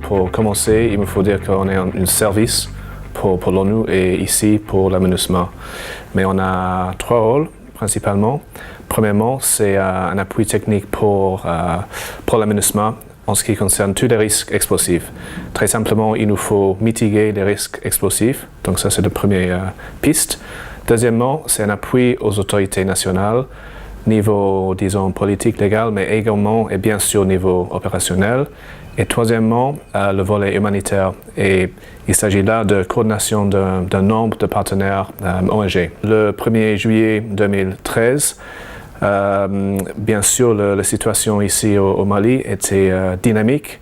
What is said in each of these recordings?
pour commencer, il me faut dire qu'on est un service pour l'ONU et ici pour la MINUSMA. Mais on a 3 rôles principalement. Premièrement, c'est un appui technique pour la MINUSMA en ce qui concerne tous les risques explosifs. Très simplement, il nous faut mitiguer les risques explosifs. Donc ça, c'est la première piste. Deuxièmement, c'est un appui aux autorités nationales, niveau, disons, politique, légal, mais également et bien sûr niveau opérationnel. Et troisièmement, le volet humanitaire. Et il s'agit là de coordination d'un nombre de partenaires ONG. Le 1er juillet 2013, bien sûr, la situation ici au Mali était dynamique.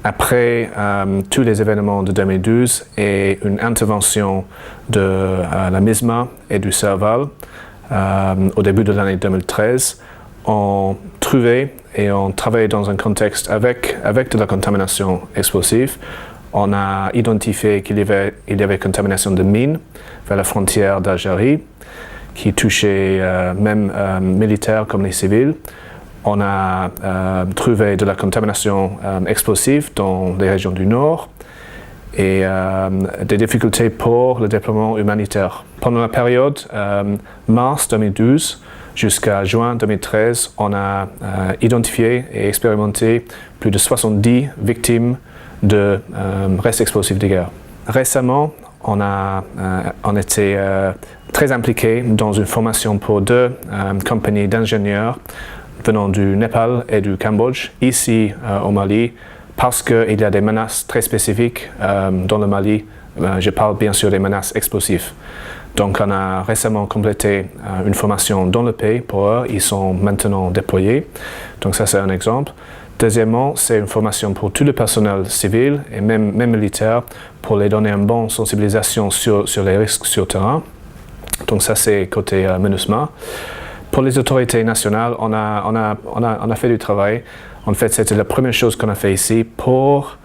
Après tous les événements de 2012 et une intervention de la MINUSMA et du Serval au début de l'année 2013, on trouvait et on travaillait dans un contexte avec de la contamination explosive. On a identifié qu'il y avait contamination de mines vers la frontière d'Algérie qui touchait même militaires comme les civils. On a trouvé de la contamination explosive dans les régions du Nord et des difficultés pour le déploiement humanitaire. Pendant la période mars 2012 jusqu'à juin 2013, on a identifié et expérimenté plus de 70 victimes de restes explosifs de guerre. Récemment, on était très impliqués dans une formation pour 2 compagnies d'ingénieurs venant du Népal et du Cambodge, ici au Mali, parce qu'il y a des menaces très spécifiques dans le Mali. Je parle bien sûr des menaces explosives. Donc on a récemment complété une formation dans le pays pour eux. Ils sont maintenant déployés. Donc ça c'est un exemple. Deuxièmement, c'est une formation pour tout le personnel civil et même militaire pour les donner une bonne sensibilisation sur les risques sur terrain. Donc ça c'est côté MINUSMA. Pour les autorités nationales, on a fait du travail. En fait, c'était la première chose qu'on a fait ici pour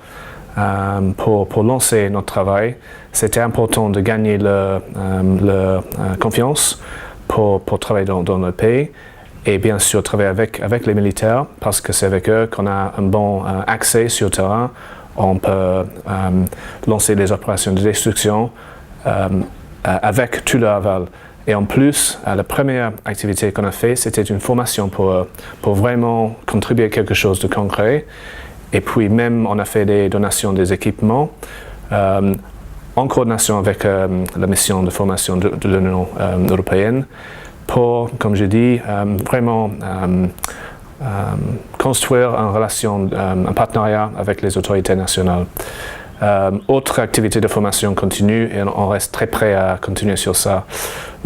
lancer notre travail. C'était important de gagner la confiance pour travailler dans le pays et bien sûr travailler avec les militaires parce que c'est avec eux qu'on a un bon accès sur le terrain. On peut lancer des opérations de destruction avec tout leur aval. Et en plus, la première activité qu'on a fait, c'était une formation pour vraiment contribuer à quelque chose de concret. Et puis même, on a fait des donations des équipements en coordination avec la mission de formation de l'Union européenne pour, comme je dis, vraiment construire une relation, un partenariat avec les autorités nationales. Autre activité de formation continue et on reste très prêt à continuer sur ça.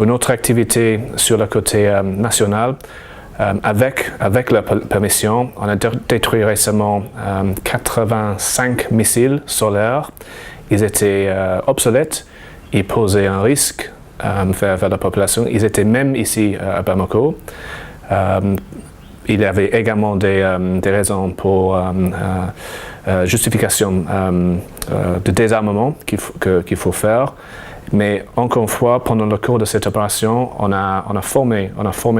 Une autre activité sur le côté national, avec la permission, on a détruit récemment 85 missiles solaires. Ils étaient obsolètes, ils posaient un risque vers la population. Ils étaient même ici à Bamako. Il y avait également des raisons pour justification de désarmement qu'il faut faire. Mais encore une fois, pendant le cours de cette opération, on a formé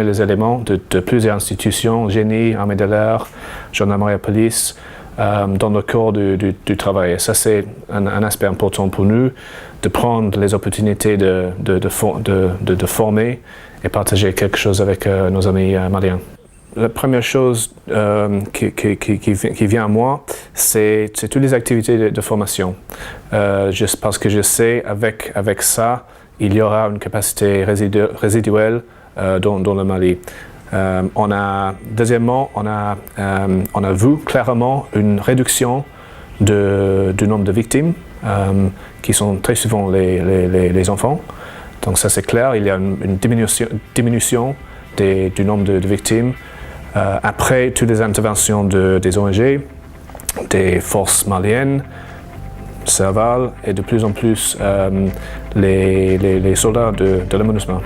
les éléments de plusieurs institutions, génie, armée de l'air, gendarmerie et police, dans le cours du travail. Et ça, c'est un aspect important pour nous, de prendre les opportunités de former et partager quelque chose avec nos amis maliens. La première chose qui vient à moi, c'est toutes les activités de formation. Juste parce que je sais, avec ça, il y aura une capacité résiduelle dans le Mali. Deuxièmement, on a vu clairement une réduction du nombre de victimes, qui sont très souvent les enfants. Donc ça c'est clair, il y a une diminution du nombre de victimes. Après toutes les interventions des ONG, des forces maliennes, Serval et de plus en plus les soldats de la MINUSMA.